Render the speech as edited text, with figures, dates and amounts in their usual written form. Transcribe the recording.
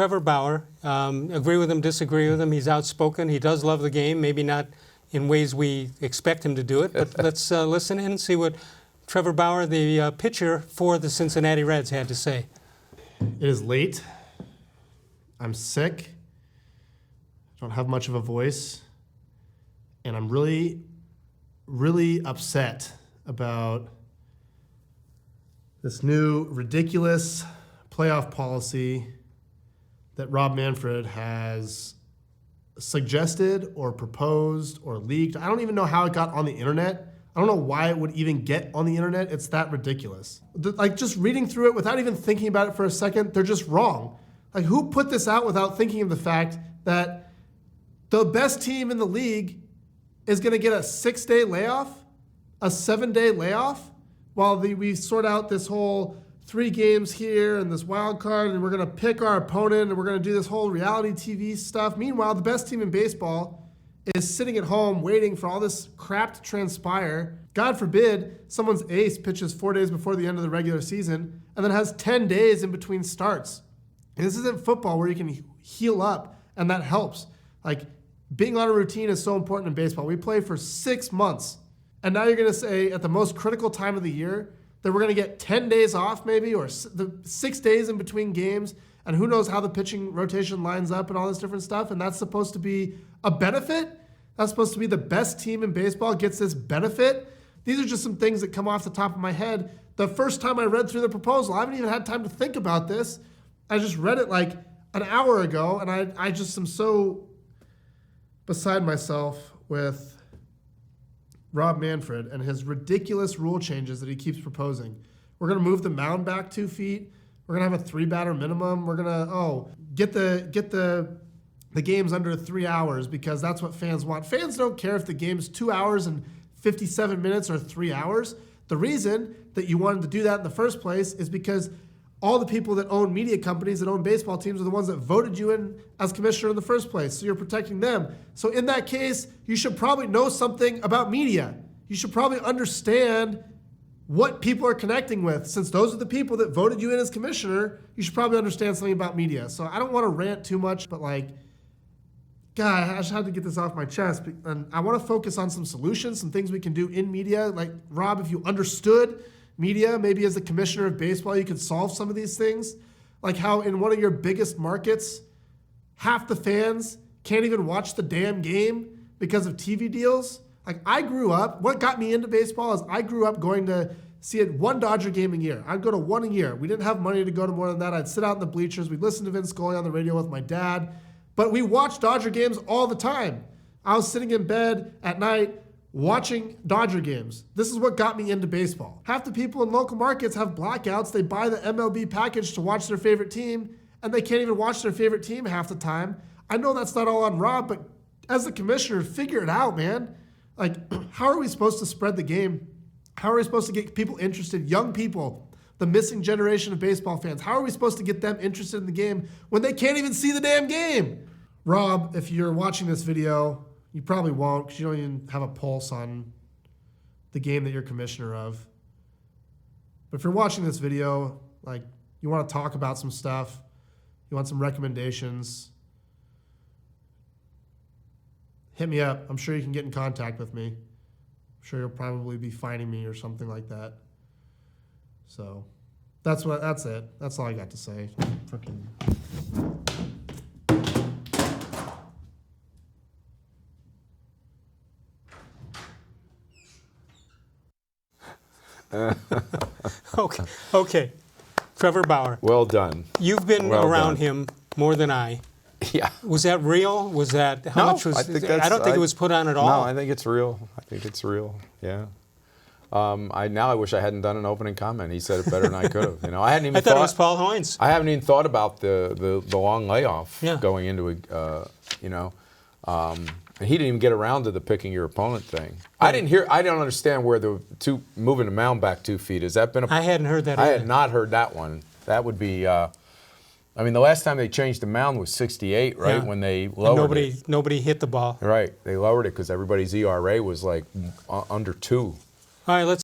Trevor Bauer, agree with him, disagree with him. He's outspoken. He does love the game, maybe not in ways we expect him to do it, but let's listen in and see what Trevor Bauer, the pitcher for the Cincinnati Reds, had to say. It is late. I'm sick. I don't have much of a voice. And I'm really, really upset about this new ridiculous playoff policy that Rob Manfred has suggested or proposed or leaked. I don't even know how it got on the internet. I don't know why it would even get on the internet. It's that ridiculous. Like, just reading through it without even thinking about it for a second, they're just wrong. Like, who put this out without thinking of the fact that the best team in the league is going to get a 6-day layoff, a 7-day layoff, while we sort out this whole 3 games here and this wild card, and we're going to pick our opponent, and we're going to do this whole reality TV stuff. Meanwhile, the best team in baseball is sitting at home waiting for all this crap to transpire. God forbid someone's ace pitches 4 days before the end of the regular season and then has 10 days in between starts. And this isn't football where you can heal up, and that helps. Like, being on a routine is so important in baseball. We play for 6 months, and now you're going to say at the most critical time of the year that we're going to get 10 days off maybe, or the 6 days in between games, and who knows how the pitching rotation lines up and all this different stuff, and that's supposed to be a benefit? That's supposed to be the best team in baseball gets this benefit? These are just some things that come off the top of my head. The first time I read through the proposal, I haven't even had time to think about this. I just read it like an hour ago, and I just am so beside myself with Rob Manfred and his ridiculous rule changes that he keeps proposing. We're going to move the mound back 2 feet. We're going to have a 3-batter minimum. We're going to, get the games under 3 hours because that's what fans want. Fans don't care if the game's 2 hours and 57 minutes or 3 hours. The reason that you wanted to do that in the first place is because all the people that own media companies that own baseball teams are the ones that voted you in as commissioner in the first place. So you're protecting them. So in that case, you should probably know something about media. You should probably understand what people are connecting with. Since those are the people that voted you in as commissioner, you should probably understand something about media. So I don't want to rant too much, but God, I just had to get this off my chest. And I want to focus on some solutions, some things we can do in media. Like, Rob, if you understood media, maybe as the commissioner of baseball, you could solve some of these things. Like how in one of your biggest markets, half the fans can't even watch the damn game because of TV deals. Like, I grew up, what got me into baseball is I grew up going to see one Dodger game a year. I'd go to one a year. We didn't have money to go to more than that. I'd sit out in the bleachers. We'd listen to Vince Scully on the radio with my dad. But we watched Dodger games all the time. I was sitting in bed at night watching Dodger games. This is what got me into baseball. Half the people in local markets have blackouts. They buy the MLB package to watch their favorite team, and they can't even watch their favorite team half the time. I know that's not all on Rob, but as the commissioner, figure it out, man. Like, how are we supposed to spread the game? How are we supposed to get people interested, young people, the missing generation of baseball fans? How are we supposed to get them interested in the game when they can't even see the damn game? Rob, if you're watching this video, you probably won't because you don't even have a pulse on the game that you're commissioner of. But if you're watching this video, like, you want to talk about some stuff, you want some recommendations, hit me up. I'm sure you can get in contact with me. I'm sure you'll probably be finding me or something like that. So that's it. That's all I got to say. Freaking. Okay. Trevor Bauer. Well done. You've been around him more than I. Yeah. Was that real? Was that how much was? I don't think it was put on at all. No, I think it's real. Yeah. I wish I hadn't done an opening comment. He said it better than I could have. I hadn't even. I thought it was Paul Hoynes. I haven't even thought about the long layoff going into it. And he didn't even get around to the picking your opponent thing. Right. I don't understand where the moving the mound back 2 feet. Has that been I hadn't heard that. I had not heard that one. That would be. The last time they changed the mound was '68, right? Yeah. When they lowered it. Nobody hit the ball. Right. They lowered it because everybody's ERA was like under 2. All right, let's.